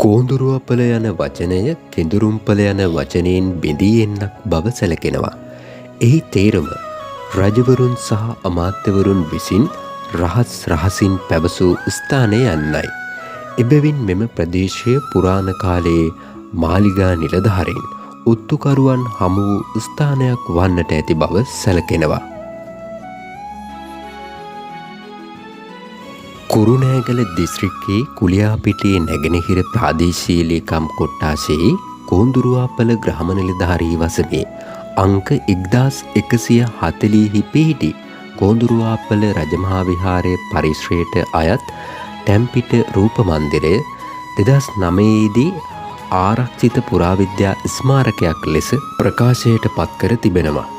කෝඳුරුවපල යන වචනය කෙඳුරුම්පල යන වචනයෙන් බෙදී එන්නක් බව සැලකෙනවා. එහි තේරුම රජවරුන් සහ අමාත්‍යවරුන් විසින් රහසින් පැවසූ ස්ථානය යන්නයි. එබැවින් මෙම ප්‍රදේශය පුරාණ කාලයේ මාලිගා නිලධාරීන් ඔත්තුකරුවන් හමු වූ ස්ථානයක් වන්නට ඇති බව සැලකෙනවා. කුරුණෑගල දිස්ත්‍රික්කයේ කුලියාපිටියේ නැගෙනහිර ප්‍රාදේශීය ලේකම් කොට්ටාශයේ කෝඳුරුවාපල ග්‍රාම නිලධාරී වසමේ අංක 1140 පිහිටි කෝඳුරුවාපල රජමහා විහාරයේ පරිශ්‍රයට අයත් ටැම්පිට රූප මන්දිරය 2009 දී ආරක්ෂිත පුරාවිද්‍යා ස්මාරකයක් ලෙස ප්‍රකාශයට පත් කර තිබෙනවා.